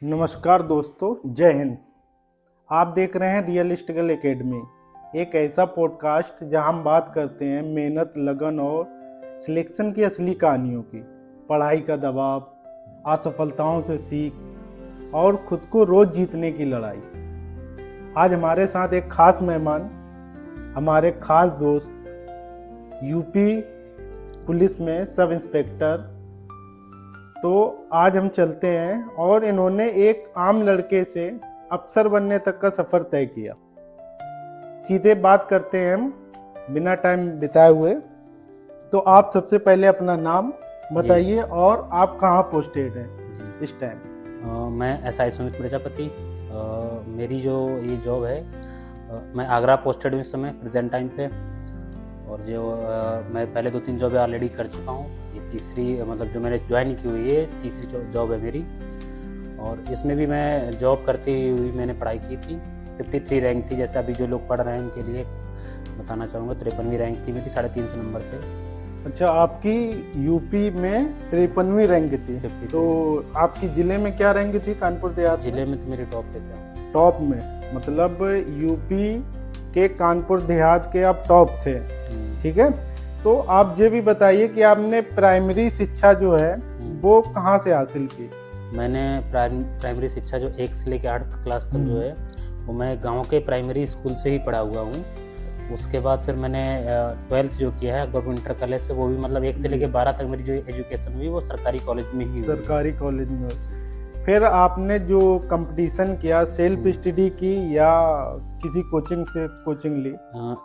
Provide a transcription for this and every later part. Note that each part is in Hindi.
नमस्कार दोस्तों, जय हिंद। आप देख रहे हैं रियलिस्टिकल एकेडमी, एक ऐसा पॉडकास्ट जहां हम बात करते हैं मेहनत, लगन और सिलेक्शन की असली कहानियों की। पढ़ाई का दबाव, असफलताओं से सीख और खुद को रोज जीतने की लड़ाई। आज हमारे साथ एक खास मेहमान, हमारे खास दोस्त, यूपी पुलिस में सब इंस्पेक्टर। तो आज हम चलते हैं और इन्होंने एक आम लड़के से अफसर बनने तक का सफर तय किया। सीधे बात करते हैं हम, बिना टाइम बिताए हुए। तो आप सबसे पहले अपना नाम बताइए और आप कहाँ पोस्टेड हैं जी इस टाइम। मैं एसआई सुमित प्रजापति। मेरी जो ये जॉब है, मैं आगरा पोस्टेड हूँ इस समय प्रेजेंट टाइम पे। और जो मैं पहले 2-3 जॉब ऑलरेडी कर चुका हूँ। ये तीसरी मतलब जो मैंने ज्वाइन की हुई है, तीसरी जॉब है मेरी। और इसमें भी मैं जॉब करती हुई मैंने पढ़ाई की थी। 53 रैंक थी, जैसे अभी जो लोग पढ़ रहे हैं उनके लिए बताना चाहूँगा। 53वीं रैंक थी मेरी, 350 नंबर थे। अच्छा, आपकी यूपी में 53वीं रैंक थी। 53 तो आपकी जिले में क्या रैंक थी कानपुर देहात में? जिले में तो मेरी टॉप पे था। टॉप में, मतलब यूपी के कानपुर देहात के आप टॉप थे। ठीक है। तो आप ये भी बताइए कि आपने प्राइमरी शिक्षा जो है वो कहाँ से हासिल की? मैंने प्राइमरी शिक्षा जो 1 से लेकर 8 क्लास तक जो है वो मैं गांव के प्राइमरी स्कूल से ही पढ़ा हुआ हूँ। उसके बाद फिर मैंने 12th जो किया है गवर्नमेंट इंटर कॉलेज से, वो भी मतलब 1 से लेकर 12 तक मेरी जो एजुकेशन हुई वो सरकारी कॉलेज में ही हुई। सरकारी कॉलेज में। फिर आपने जो कंपटीशन किया, सेल्फ स्टडी की या किसी कोचिंग से कोचिंग ली?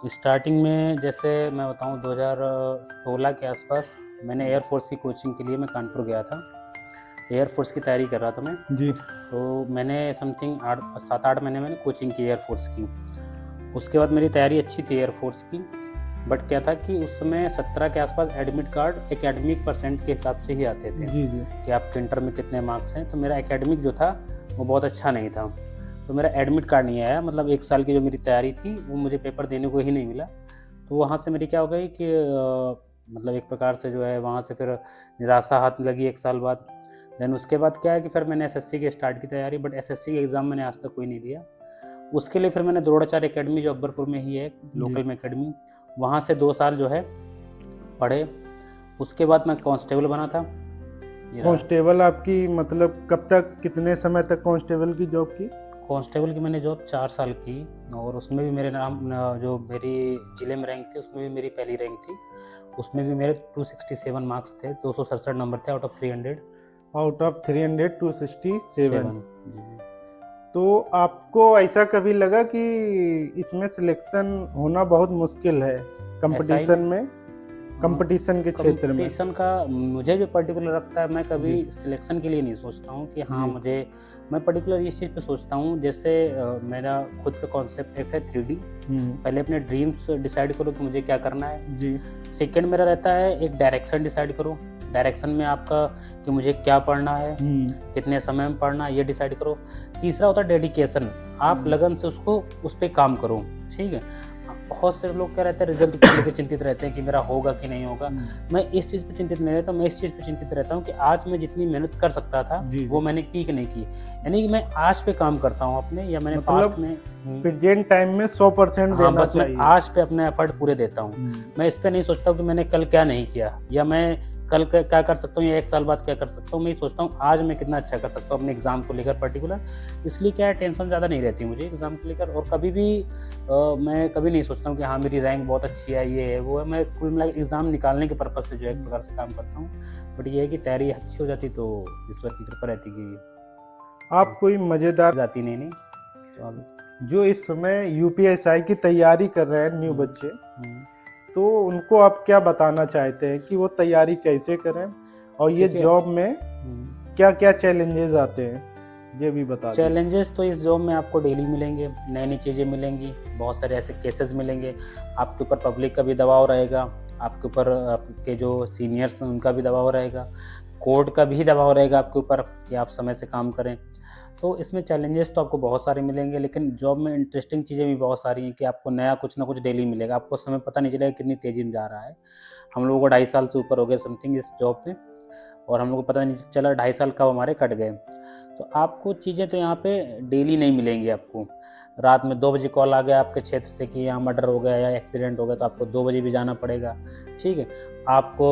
स्टार्टिंग में जैसे मैं बताऊँ 2016 के आसपास मैंने एयरफोर्स की कोचिंग के लिए मैं कानपुर गया था। एयरफोर्स की तैयारी कर रहा था मैं। जी। तो मैंने समथिंग 7-8 महीने मैंने कोचिंग की एयरफोर्स की। उसके बाद मेरी तैयारी अच्छी थी एयरफोर्स की। बट क्या था कि उस समय 17 के आसपास एडमिट कार्ड एकेडमिक परसेंट के हिसाब से ही आते थे। जी जी। कि आपके इंटर में कितने मार्क्स हैं। तो मेरा एकेडमिक जो था वो बहुत अच्छा नहीं था, तो मेरा एडमिट कार्ड नहीं आया। मतलब 1 साल की जो मेरी तैयारी थी वो मुझे पेपर देने को ही नहीं मिला। तो वहाँ से मेरी क्या हो गई कि मतलब एक प्रकार से जो है वहाँ से फिर निराशा हाथ लगी 1 साल बाद। देन उसके बाद क्या है कि फिर मैंने एसएससी की स्टार्ट की तैयारी, बट एसएससी के एग्ज़ाम मैंने आज तक कोई नहीं दिया। उसके लिए फिर मैंने द्रोणाचार्य एकेडमी जो अकबरपुर में ही है लोकल में एकेडमी, वहाँ से 2 साल जो है पढ़े। उसके बाद मैं कांस्टेबल बना था। कांस्टेबल आपकी मतलब कब तक, कितने समय तक कांस्टेबल की जॉब की? कांस्टेबल की मैंने जॉब 4 साल की। और उसमें भी मेरे नाम जो मेरी ज़िले में रैंक थी उसमें भी मेरी पहली रैंक थी। उसमें भी मेरे 267 मार्क्स थे, 267 नंबर थे आउट ऑफ 300। Out of 300 267। 7 तो आपको ऐसा कभी लगा कि इसमें सिलेक्शन होना बहुत मुश्किल है कंपटीशन में, कंपटीशन के क्षेत्र में? कंपटीशन का मुझे भी पर्टिकुलर लगता है। मैं कभी सिलेक्शन के लिए नहीं सोचता हूँ कि हाँ मुझे, मैं पर्टिकुलर इस चीज़ पे सोचता हूँ। जैसे मेरा खुद का कॉन्सेप्ट एक है 3D। पहले अपने ड्रीम्स डिसाइड करो कि मुझे क्या करना है जी। सेकंड मेरा रहता है एक डायरेक्शन डिसाइड करो। डायरेक्शन में आपका कि मुझे क्या पढ़ना है, कितने समय में पढ़ना है, ये डिसाइड करो। तीसरा होता है डेडिकेशन, आप लगन से उसको उस पर काम करो। ठीक है। बहुत से लोग क्या रहते हैं रिजल्ट को लेकर चिंतित रहते हैं कि मेरा होगा कि नहीं होगा। मैं इस चीज़ पे चिंतित नहीं रहता। मैं इस चीज़ पे चिंतित रहता हूँ कि आज मैं जितनी मेहनत कर सकता था वो मैंने की कि नहीं की। यानी कि मैं आज पे काम करता हूँ अपने, या मैंने पास्ट में प्रेजेंट टाइम में 100% हाँ देना बस चाहिए। मैं आज पे अपने एफर्ट पूरे देता हूँ। मैं इस पे नहीं सोचता हूँ कि मैंने कल क्या नहीं किया, या मैं कल क्या कर सकता हूँ, या 1 साल बाद क्या कर सकता हूँ। मैं ये सोचता हूँ आज मैं कितना अच्छा कर सकता हूँ अपने एग्ज़ाम को लेकर पर्टिकुलर। इसलिए क्या है, टेंशन ज़्यादा नहीं रहती मुझे एग्ज़ाम को लेकर। और कभी भी मैं कभी नहीं सोचता हूँ कि हाँ मेरी रैंक बहुत अच्छी है, ये है वो है। मैं कुल मिला एग्ज़ाम निकालने के पर्पज़ से जो है एक प्रकार से काम करता हूँ। बट ये है कि तैयारी अच्छी हो जाती तो ईश्वर की कृपा रहती कि आप कोई मज़ेदार जाती नहीं तो जो इस समय यूपीएसआई की तैयारी कर रहे हैं न्यू बच्चे, तो उनको आप क्या बताना चाहते हैं कि वो तैयारी कैसे करें और ये जॉब में क्या क्या चैलेंजेस आते हैं, ये भी बता दीजिए। चैलेंजेस तो इस जॉब में आपको डेली मिलेंगे, नई नई चीज़ें मिलेंगी, बहुत सारे ऐसे केसेस मिलेंगे। आपके ऊपर पब्लिक का भी दबाव रहेगा, आपके ऊपर आपके जो सीनियर्स हैं उनका भी दबाव रहेगा, कोर्ट का भी दबाव रहेगा आपके ऊपर कि आप समय से काम करें। तो इसमें चैलेंजेस तो आपको बहुत सारे मिलेंगे, लेकिन जॉब में इंटरेस्टिंग चीज़ें भी बहुत सारी हैं कि आपको नया कुछ ना कुछ डेली मिलेगा। आपको समय पता नहीं चलेगा कितनी तेज़ी में जा रहा है। हम लोगों को 2.5 साल से ऊपर हो गया समथिंग इस जॉब में। और हम लोग को पता नहीं चला 2.5 साल कब हमारे कट गए। तो आपको चीज़ें तो यहाँ पे डेली नहीं मिलेंगी आपको। रात में 2 बजे कॉल आ गया आपके क्षेत्र से कि यहाँ मर्डर हो गया या एक्सीडेंट हो गया, तो आपको 2 बजे भी जाना पड़ेगा, ठीक है। आपको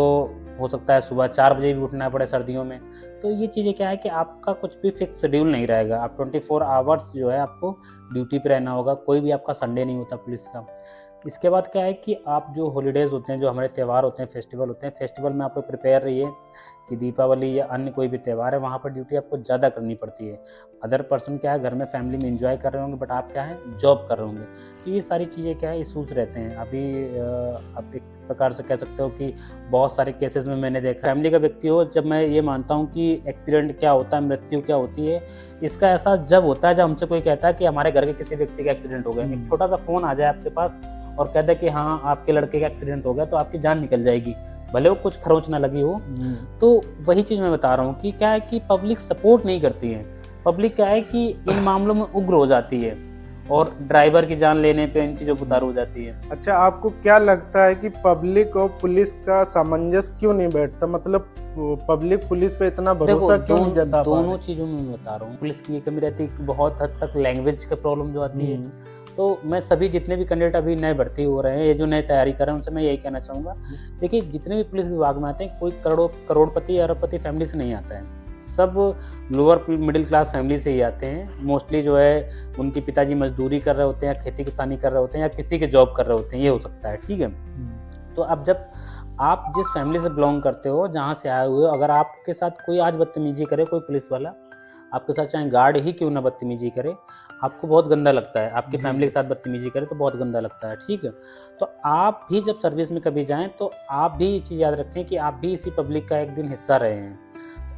हो सकता है सुबह 4 बजे भी उठना पड़े सर्दियों में। तो ये चीज़ें क्या है कि आपका कुछ भी फिक्स शेड्यूल नहीं रहेगा। आप 24 आवर्स जो है आपको ड्यूटी पे रहना होगा, कोई भी आपका संडे नहीं होता पुलिस का। इसके बाद क्या है कि आप जो हॉलीडेज़ होते हैं, जो हमारे त्यौहार होते हैं, फेस्टिवल होते हैं, फेस्टिवल में आप लोग प्रिपेयर रहिए कि दीपावली या अन्य कोई भी त्यौहार है, वहाँ पर ड्यूटी आपको ज़्यादा करनी पड़ती है। अदर पर्सन क्या है, घर में फैमिली में एंजॉय कर रहे होंगे, बट आप क्या है, जॉब कर रहे होंगे। तो ये सारी चीज़ें क्या है, इशूज़ रहते हैं। अभी आप एक प्रकार से कह सकते हो कि बहुत सारे केसेस में मैंने देखा, फैमिली का व्यक्ति हो, जब मैं ये मानता हूँ कि एक्सीडेंट क्या होता है, मृत्यु क्या होती है, इसका एहसास जब होता है जब हमसे कोई कहता है कि हमारे घर के किसी व्यक्ति का एक्सीडेंट हो गया। एक छोटा सा फ़ोन आ जाए आपके पास और कह दे कि हाँ आपके लड़के का एक्सीडेंट हो गया, तो आपकी जान निकल जाएगी, भले वो कुछ खरोंच ना लगी हो। तो वही चीज़ मैं बता रहा हूँ कि क्या है कि पब्लिक सपोर्ट नहीं करती है। पब्लिक क्या है कि इन मामलों में उग्र हो जाती है और ड्राइवर की जान लेने पे इन चीज़ों को उतारू हो जाती है। अच्छा, आपको क्या लगता है कि पब्लिक और पुलिस का सामंजस्य क्यों नहीं बैठता? मतलब पब्लिक पुलिस पे इतना भरोसा क्यों नहीं जता पा दोनों रही? चीज़ों में मैं बता रहा हूँ। पुलिस की ये कमी रहती है कि बहुत हद तक लैंग्वेज की प्रॉब्लम जो आती है। तो मैं सभी जितने भी कैंडिडेट अभी नए भर्ती हो रहे हैं, ये जो नए तैयारी कर रहे हैं, उनसे मैं यही कहना चाहूँगा, देखिए जितने भी पुलिस विभाग में आते हैं, कोई करोड़पति या अरबपति फैमिली से नहीं आता है। सब लोअर मिडिल क्लास फैमिली से ही आते हैं। मोस्टली जो है उनके पिताजी मजदूरी कर रहे होते हैं, या खेती किसानी कर रहे होते हैं, या किसी के जॉब कर रहे होते हैं, ये हो सकता है, ठीक है। तो अब जब आप जिस फैमिली से बिलोंग करते हो, जहाँ से आए हुए हो, अगर आपके साथ कोई आज बदतमीजी करे, कोई पुलिस वाला आपके साथ चाहे गार्ड ही क्यों ना बदतमीजी करे, आपको बहुत गंदा लगता है। आपकी फैमिली के साथ बदतमीजी करे तो बहुत गंदा लगता है, ठीक है। तो आप भी जब सर्विस में कभी जाएं तो आप भी ये चीज़ याद रखें कि आप भी इसी पब्लिक का एक दिन हिस्सा रहे हैं।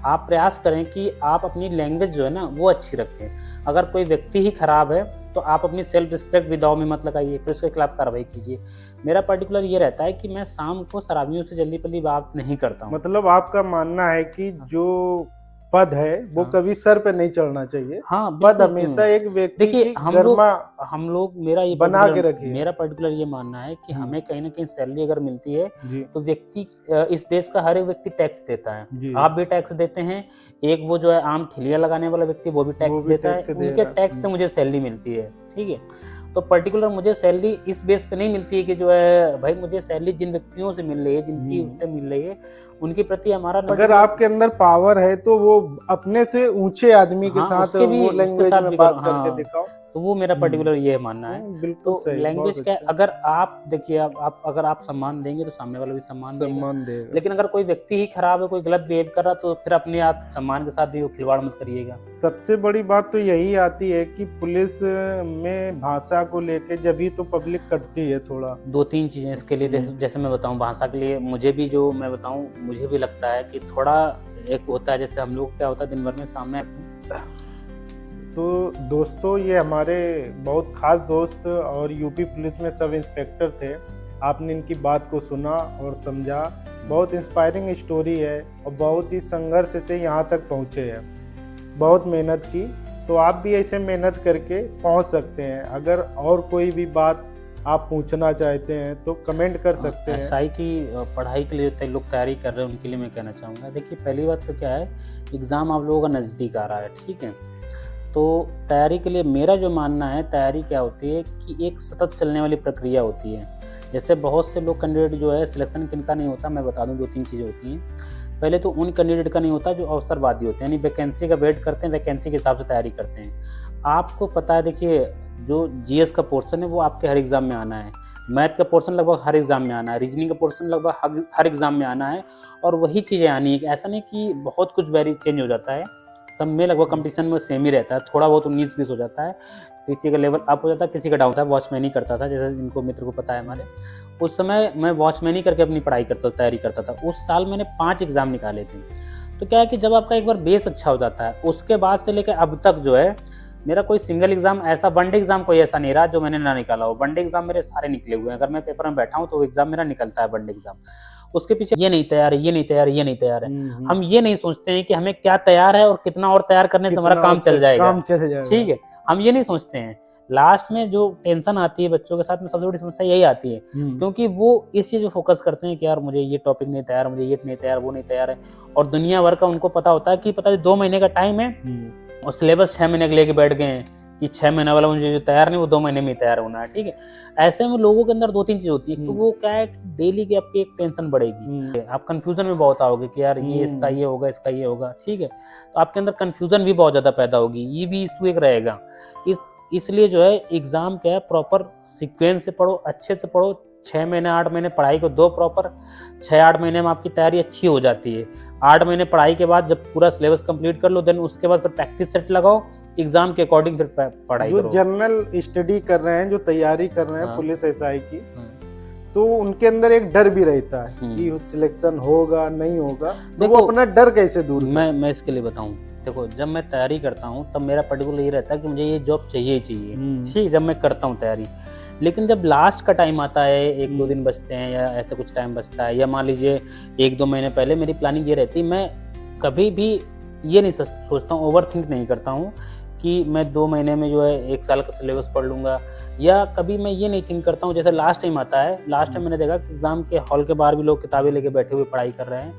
आप प्रयास करें कि आप अपनी लैंग्वेज जो है ना वो अच्छी रखें। अगर कोई व्यक्ति ही खराब है तो आप अपनी सेल्फ रिस्पेक्ट भी दांव में मत लगाइए, फिर उसके खिलाफ कार्रवाई कीजिए। मेरा पर्टिकुलर ये रहता है कि मैं शाम को शराबियों से जल्दी पल्ली बात नहीं करता हूँ। मतलब आपका मानना है कि जो पद है वो कभी सर पे नहीं चढ़ना चाहिए। हाँ, पद बिल्कुल हमेशा एक व्यक्ति देखिए की हम गरिमा लोग मेरा ये बना के रखिए। मेरा पर्टिकुलर ये मानना है कि हमें कहीं ना कहीं सैलरी अगर मिलती है जी तो व्यक्ति इस देश का हर एक व्यक्ति टैक्स देता है। जी आप भी टैक्स देते हैं, एक वो जो है आम ठेलियां लगाने वाला व्यक्ति वो भी टैक्स देता है, उनके टैक्स से मुझे सैलरी मिलती है, ठीक है। तो पर्टिकुलर मुझे सैलरी इस बेस पे नहीं मिलती है कि जो है भाई मुझे सैलरी जिन व्यक्तियों से मिल रही है, जिनकी उससे मिल रही है, उनके प्रति हमारा अगर आपके अंदर पावर है तो वो अपने से ऊंचे आदमी के साथ वो लैंग्वेज में बात करके दिखाओ। तो वो मेरा पर्टिकुलर ये मानना है। बिल्कुल तो सही, लैंग्वेज बहुत क्या है, अच्छा। अगर आप देखिए आप अगर आप सम्मान देंगे तो सामने वाला भी सम्मान देगा। लेकिन अगर कोई व्यक्ति ही खराब है, कोई गलत बिहेव कर रहा, तो फिर अपने आप सम्मान के साथ भी वो खिलवाड़ मत करिएगा। सबसे बड़ी बात तो यही आती है कि पुलिस में भाषा को लेके जब भी तो पब्लिक कटती है थोड़ा। 2-3 चीज़ें इसके लिए, जैसे मैं बताऊं भाषा के लिए, मुझे भी जो मैं बताऊं, मुझे भी लगता है कि थोड़ा एक होता है, जैसे हम लोग क्या होता है दिन भर में सामने। तो दोस्तों, ये हमारे बहुत खास दोस्त और यूपी पुलिस में सब इंस्पेक्टर थे। आपने इनकी बात को सुना और समझा। बहुत इंस्पायरिंग स्टोरी है और बहुत ही संघर्ष से यहाँ तक पहुँचे हैं, बहुत मेहनत की। तो आप भी ऐसे मेहनत करके पहुँच सकते हैं। अगर और कोई भी बात आप पूछना चाहते हैं तो कमेंट कर सकते हैं। एसआई की पढ़ाई के लिए जो लोग तैयारी कर रहे हैं उनके लिए मैं कहना चाहूँगा, देखिए पहली बात तो क्या है, एग्ज़ाम आप लोगों का नज़दीक आ रहा है, ठीक है। तो तैयारी के लिए मेरा जो मानना है, तैयारी क्या होती है कि एक सतत चलने वाली प्रक्रिया होती है। जैसे बहुत से लोग कैंडिडेट जो है, सिलेक्शन किनका नहीं होता, मैं बता दूं 2-3 चीज़ें होती हैं। पहले तो उन कैंडिडेट का नहीं होता जो अवसरवादी होते हैं, यानी वैकेंसी का वेट करते हैं, वैकेंसी के हिसाब से तैयारी करते हैं। आपको पता है, देखिए जो जीएस का पोर्शन है वो आपके हर एग्ज़ाम में आना है, मैथ का पोर्शन लगभग हर एग्ज़ाम में आना है, रीजनिंग का पोर्शन लगभग हर एग्ज़ाम में आना है, और वही चीज़ें आनी है। ऐसा नहीं कि बहुत कुछ चेंज हो जाता है, सब में लगभग कंपटीशन में सेम ही रहता है, थोड़ा बहुत 19-20 हो जाता है, किसी का लेवल अप हो जाता है, किसी का डाउन होता है। वॉचमैन ही करता था, जैसे इनको मित्र को पता है हमारे, उस समय मैं वॉचमैन ही करके अपनी पढ़ाई करता, तैयारी करता था। उस साल मैंने 5 एग्ज़ाम निकाले थे। तो क्या है कि जब आपका एक बार बेस अच्छा हो जाता है, उसके बाद से लेकर अब तक जो है, मेरा कोई सिंगल एग्ज़ाम ऐसा, वनडे एग्ज़ाम कोई ऐसा नहीं रहा जो मैंने ना निकाला हो। वनडे एग्ज़ाम मेरे सारे निकले हुए हैं। अगर मैं पेपर में बैठा हूँ तो वो एग्ज़ाम मेरा निकलता है, वनडे एग्ज़ाम। उसके पीछे ये नहीं तैयार है, ये नहीं तैयार है, ये नहीं तैयार है। हम ये नहीं सोचते हैं कि हमें क्या तैयार है और कितना और तैयार करने से हमारा काम चल जाएगा, ठीक है। हम ये नहीं सोचते हैं, लास्ट में जो टेंशन आती है बच्चों के साथ में, सबसे बड़ी समस्या यही आती है, क्योंकि वो इस चीज़ पे फोकस करते हैं कि यार मुझे ये टॉपिक नहीं तैयार, मुझे ये नहीं तैयार, वो नहीं तैयार है, और दुनिया भर का उनको पता होता है कि पता है 2 महीने का टाइम है और सिलेबस 6 महीने के लेके बैठ गए हैं कि 6 महीने वाला मुझे जो तैयार नहीं वो 2 महीने में ही तैयार होना है, ठीक है। ऐसे में लोगों के अंदर 2-3 चीज़ होती है, तो वो क्या है कि डेली की आपकी एक टेंशन बढ़ेगी, आप कंफ्यूजन में बहुत आओगे कि यार ये इसका ये होगा, इसका ये होगा, ठीक है। तो आपके अंदर कंफ्यूजन भी बहुत ज़्यादा पैदा होगी, ये भी इशू एक रहेगा। इसलिए जो है एग्ज़ाम क्या है, प्रॉपर सीक्वेंस से पढ़ो, अच्छे से पढ़ो, 6 महीने 8 महीने पढ़ाई को दो प्रॉपर, 6-8 महीने में आपकी तैयारी अच्छी हो जाती है। 8 महीने पढ़ाई के बाद जब पूरा सिलेबस कंप्लीट कर लो, देन उसके बाद फिर प्रैक्टिस सेट लगाओ, एग्जाम के अकॉर्डिंग फिर पढ़ाई जो करो। जनरल स्टडी कर रहे हैं, जो तैयारी कर रहे हैं हाँ। पुलिस एसआई की, हाँ। तो उनके अंदर एक डर भी रहता है कि सिलेक्शन होगा नहीं होगा, तो वो अपना डर कैसे दूर करें? मैं इसके लिए बताऊं, देखो जब मैं तैयारी करता हूं तब मेरा पर्टिकुलर ये रहता है कि मुझे ये जॉब चाहिए ही चाहिए, ठीक, जब मैं करता हूं तैयारी। लेकिन जब लास्ट का टाइम आता है, 1-2 दिन बचते हैं या ऐसे कुछ टाइम बचता है, या मान लीजिए 1-2 महीने पहले मेरी प्लानिंग ये रहती है, मैं कभी भी ये नहीं सोचता हूँ, ओवर थिंक नहीं करता हूँ कि मैं 2 महीने में जो है 1 साल का सिलेबस पढ़ लूँगा, या कभी मैं ये नहीं थिंक करता हूँ जैसे लास्ट टाइम आता है, लास्ट टाइम मैंने देखा कि एग्ज़ाम के हॉल के बाहर भी लोग किताबें लेके बैठे हुए पढ़ाई कर रहे हैं।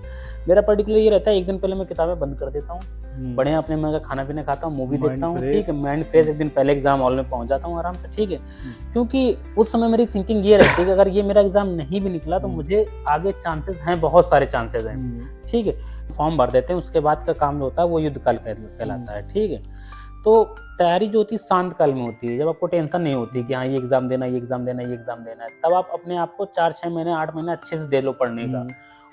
मेरा पर्टिकुलर ये रहता है, 1 दिन पहले मैं किताबें बंद कर देता हूँ, बढ़िया अपने मन का खाना पीना खाता हूँ, मूवी देखता हूँ, ठीक है, माइंड फ्रेश, 1 दिन पहले एग्जाम हॉल में पहुँच जाता हूँ आराम से, ठीक है। क्योंकि उस समय मेरी थिंकिंग ये रहती है कि अगर ये मेरा एग्जाम नहीं भी निकला तो मुझे आगे चांसेस हैं, बहुत सारे चांसेस हैं, ठीक है। फॉर्म भर देते हैं, उसके बाद का काम जो होता है वो युद्ध काल कहलाता है, ठीक है। तो तैयारी जो होती है शांत काल में होती है, जब आपको टेंशन नहीं होती कि हाँ ये एग्जाम देना, ये एग्जाम देना, ये एग्जाम देना है, तब आप अपने आप को 4-6 महीने 8 महीने अच्छे से दे लो पढ़ने का।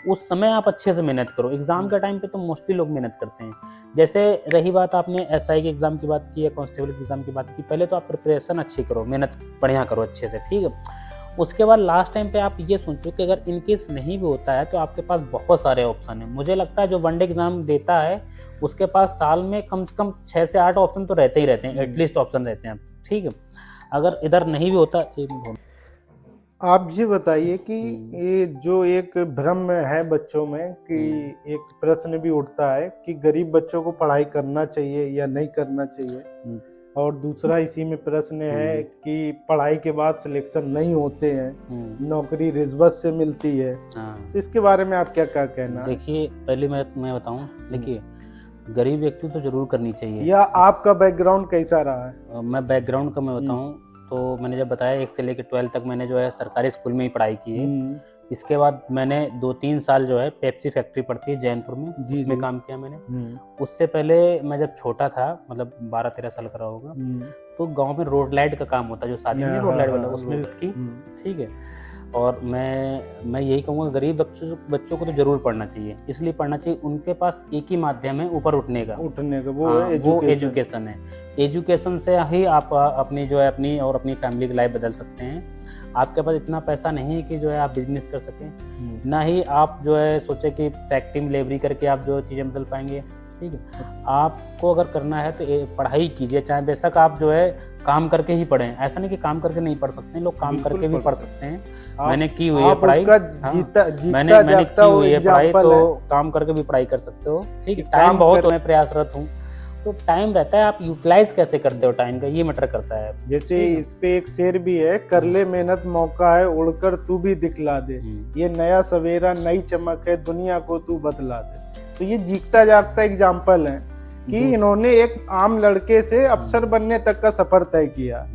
उस समय आप अच्छे से मेहनत करो। एग्जाम के टाइम पे तो मोस्टली लोग मेहनत करते हैं। जैसे रही बात, आपने एसआई के एग्जाम की बात की या कांस्टेबल के एग्जाम की बात की, पहले तो आप प्रिपरेशन अच्छी करो, मेहनत बढ़िया करो अच्छे से, ठीक है। उसके बाद लास्ट टाइम पे आप ये सोचो कि अगर इनकेस नहीं भी होता है तो आपके पास बहुत सारे ऑप्शन है। मुझे लगता है जो वनडे एग्जाम देता है उसके पास साल में कम से कम 6 से 8 ऑप्शन तो रहते ही रहते हैं, एटलीस्ट ऑप्शन रहते हैं, ठीक है। अगर इधर नहीं भी होता, आप ये बताइए कि ये जो एक भ्रम है बच्चों में कि एक प्रश्न भी उठता है कि गरीब बच्चों को पढ़ाई करना चाहिए या नहीं करना चाहिए, और दूसरा इसी में प्रश्न है कि पढ़ाई के बाद सिलेक्शन नहीं होते हैं, नौकरी रिश्वत से मिलती है, तो इसके बारे में आप क्या क्या कहना? देखिए पहले मैं बताऊं, देखिए गरीब व्यक्ति तो जरूर करनी चाहिए। या आपका बैकग्राउंड कैसा रहा है? मैं बैकग्राउंड का मैं बताऊं तो मैंने जब बताया 1 से लेकर 12 तक मैंने जो है सरकारी स्कूल में ही पढ़ाई की है। इसके बाद मैंने 2-3 साल जो है पेप्सी फैक्ट्री पड़ती है जैनपुर में, उसमें काम किया मैंने। उससे पहले मैं जब छोटा था, मतलब 12-13 साल का रहा होगा, तो गांव में रोड लाइट का काम होता है, जो शादी में रोड लाइट वाला, उसमें भी की, ठीक है। और मैं यही कहूँगा गरीब बच्चों को तो जरूर पढ़ना चाहिए। इसलिए पढ़ना चाहिए, उनके पास एक ही माध्यम है ऊपर उठने का, वो एजुकेशन है। एजुकेशन से ही आप अपनी जो है अपनी और अपनी फैमिली की लाइफ बदल सकते हैं। आपके पास इतना पैसा नहीं है कि जो है आप बिजनेस कर सकें, ना ही आप जो है सोचे कि फैक्ट्री में लेबरी करके आप जो चीज़ें बदल पाएंगे, ठीक है। आपको अगर करना है तो पढ़ाई कीजिए, चाहे बेशक आप जो है काम करके ही पढ़ें। ऐसा नहीं कि काम करके नहीं पढ़ सकते, लोग काम करके भी पढ़ सकते हैं। मैंने की हुई है पढ़ाई, मैंने की हुई है पढ़ाई, तो काम करके भी पढ़ाई कर सकते हो, ठीक है। टाइम बहुत मैं प्रयासरत हूँ, तो टाइम रहता है, आप यूटिलाइज कैसे करते हो टाइम का, ये मैटर करता है। जैसे इस पे एक शेर भी है, कर ले मेहनत मौका है, उड़कर तू भी दिखला दे, ये नया सवेरा नई चमक है, दुनिया को तू बतला दे। तो ये जीता जागता एग्जाम्पल है कि इन्होंने एक आम लड़के से अफसर बनने तक का सफर तय किया।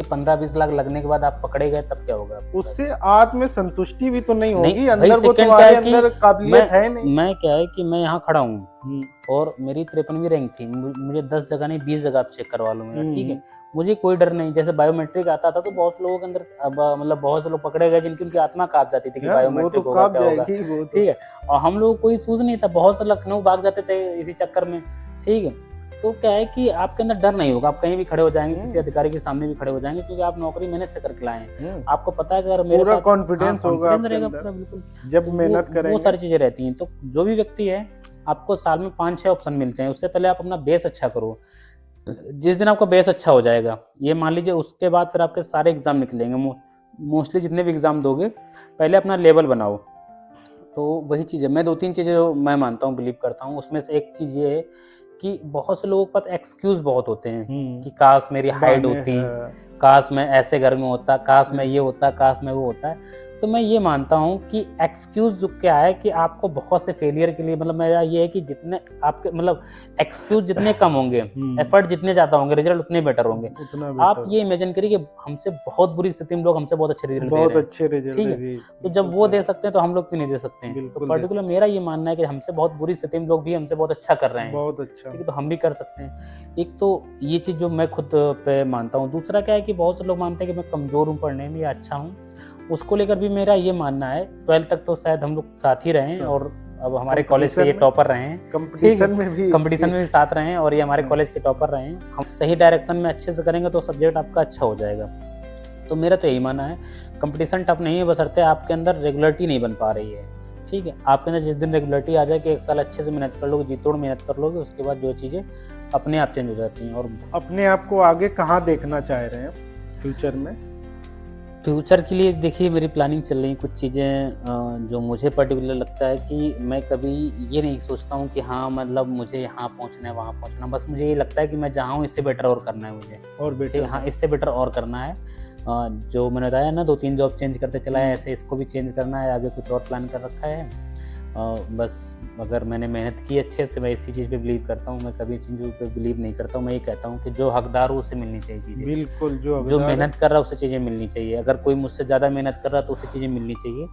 15-20 लाख लगने के बाद आप पकड़े गए तब क्या होगा? उससे आत्म संतुष्टि भी तो नहीं होगी, अंदर वो तुम्हारे अंदर काबिलियत है नहीं। मैं क्या है कि मैं यहाँ खड़ा हूँ और मेरी 53वीं रैंक थी, मुझे 10 जगह नहीं 20 जगह आप चेक करवा लो मेरा, ठीक है। मुझे कोई डर नहीं। जैसे बायोमेट्रिक आता था तो बहुत से लोगों के अंदर मतलब बहुत से लोग पकड़े गए जिनकी उनकी आत्मा कांप जाती थी कि बायोमेट्रिक होगा क्या होगा, ठीक है। और हम लोग कोई सूझ नहीं था, बहुत से लखनऊ भाग जाते थे इसी चक्कर में, ठीक है। तो क्या है कि आपके अंदर डर नहीं होगा, आप कहीं भी खड़े हो जाएंगे, किसी अधिकारी के सामने भी खड़े हो जाएंगे, क्योंकि आप नौकरी मेहनत से करके लाए हैं। आपको पता है कि अगर मेरे साथ कॉन्फिडेंस होगा आपके अंदर, बिल्कुल जब मेहनत करेंगे, वो सारी चीजें रहती हैं। तो जो भी व्यक्ति है, आपको साल में 5-6 ऑप्शन मिलते हैं, उससे पहले आप अपना बेस अच्छा करो। जिस दिन आपका बेस अच्छा हो जाएगा, ये मान लीजिए, उसके बाद फिर आपके सारे एग्जाम निकलेंगे, मोस्टली जितने भी एग्जाम दोगे, पहले अपना लेवल बनाओ। तो वही चीज़ है, मैं 2-3 चीज़ें जो मैं मानता हूँ, बिलीव करता हूँ, उसमें से एक चीज़ ये है कि बहुत से लोगों के पास एक्सक्यूज बहुत होते हैं कि काश मेरी हाइट बहाने होती, हैं। काश मैं ऐसे घर में होता, काश मैं ये होता, काश मैं वो होता है। तो मैं ये मानता हूँ कि एक्सक्यूज जो क्या है कि आपको बहुत से फेलियर के लिए, मतलब मेरा ये है कि जितने आपके मतलब एक्सक्यूज जितने कम होंगे, एफर्ट जितने ज्यादा होंगे, रिजल्ट उतने बेटर होंगे। उतना आप बेटर। ये इमेजिन करिए कि हमसे बहुत बुरी स्थिति में लोग हमसे बहुत अच्छे रिजल्ट दे बहुत रहे हैं, अच्छे रिजल्ट ठीक है? जी, तो जब बिल्कुल वो सही। दे सकते हैं तो हम लोग क्यों नहीं दे सकते हैं? तो बिल्कुल दे पर्टिकुलर मेरा ये मानना है कि हमसे बहुत बुरी स्थिति में लोग भी हमसे बहुत अच्छा कर रहे हैं, बहुत अच्छा। ठीक है? तो हम भी कर सकते हैं। एक तो ये चीज़ जो मैं खुद पे मानता हूँ। दूसरा क्या है कि बहुत से लोग मानते हैं कि मैं कमज़ोर हूँ पढ़ने में या अच्छा हूँ। उसको लेकर भी मेरा ये मानना है, 12th तक तो शायद हम लोग साथ ही रहे हैं सब और अब हमारे कॉलेज के ये कंपटीशन में टॉपर रहे हैं, ठीक है? कंपटीशन में भी कंपटीशन में भी साथ रहे हैं और ये हमारे हाँ। कॉलेज के टॉपर रहे हैं। हम सही डायरेक्शन में अच्छे से करेंगे तो सब्जेक्ट आपका अच्छा हो जाएगा। तो मेरा तो यही मानना है, कंपटीशन टफ नहीं है बशर्ते आपके अंदर रेगुलरिटी नहीं बन पा रही है, ठीक है? आपके अंदर जिस दिन रेगुलरिटी आ जाए कि 1 साल अच्छे से मेहनत कर लोगे, जी तोड़ मेहनत कर लोगे, उसके बाद जो चीज़ें अपने आप चेंज हो जाती हैं। और अपने आप को आगे कहाँ देखना चाह रहे हैं फ्यूचर में? फ्यूचर के लिए देखिए मेरी प्लानिंग चल रही है कुछ चीज़ें जो मुझे पर्टिकुलर लगता है कि मैं कभी ये नहीं सोचता हूँ कि हाँ मतलब मुझे यहाँ पहुँचना है, वहाँ पहुँचना है। बस मुझे ये लगता है कि मैं जहाँ हूँ इससे बेटर और करना है मुझे, और ठीक बेटर है? हाँ, इससे बेटर और करना है। जो मैंने बताया ना 2-3 जॉब चेंज करते चला है, ऐसे इसको भी चेंज करना है, आगे कुछ और प्लान कर रखा है। बस अगर मैंने मेहनत की अच्छे से, मैं इसी चीज़ पे बिलीव करता हूँ, मैं कभी चीज़ों पे बिलीव नहीं करता हूँ। मैं ये कहता हूँ कि जो हकदार हो उसे मिलनी चाहिए चीज़ें। बिल्कुल जो हकदार है। मेहनत कर रहा है उसे चीज़ें मिलनी चाहिए। अगर कोई मुझसे ज़्यादा मेहनत कर रहा है तो उसे चीज़ें मिलनी चाहिए।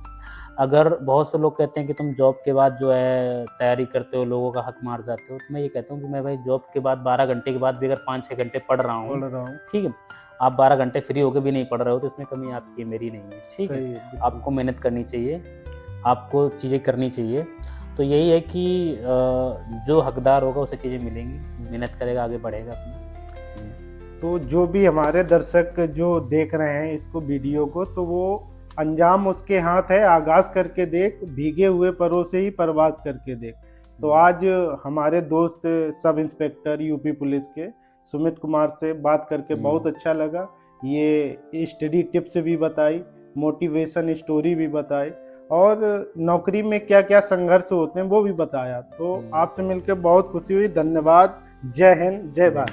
अगर बहुत से लोग कहते हैं कि तुम जॉब के बाद जो है तैयारी करते हो, लोगों का हक मार जाते हो, तो मैं ये कहता हूँ कि मैं भाई जॉब के बाद 12 घंटे के बाद भी अगर 5-6 घंटे पढ़ रहा हूँ, पढ़ रहा हूँ। ठीक है? आप 12 घंटे फ्री होके भी नहीं पढ़ रहे हो तो इसमें कमी आपकी मेरी नहीं है, ठीक है? सही है, बिल्कुल। आपको मेहनत करनी चाहिए, आपको चीज़ें करनी चाहिए। तो यही है कि जो हकदार होगा उसे चीज़ें मिलेंगी, मेहनत करेगा आगे बढ़ेगा अपना। तो जो भी हमारे दर्शक जो देख रहे हैं इसको वीडियो को, तो वो अंजाम उसके हाथ है, आगाज करके देख, भीगे हुए परों से ही परवाज करके देख। तो आज हमारे दोस्त सब इंस्पेक्टर यूपी पुलिस के सुमित कुमार से बात करके बहुत अच्छा लगा। ये स्टडी टिप्स भी बताई, मोटिवेशन स्टोरी भी बताई और नौकरी में क्या क्या संघर्ष होते हैं वो भी बताया। तो आपसे मिलकर बहुत खुशी हुई। धन्यवाद। जय हिंद, जय भारत।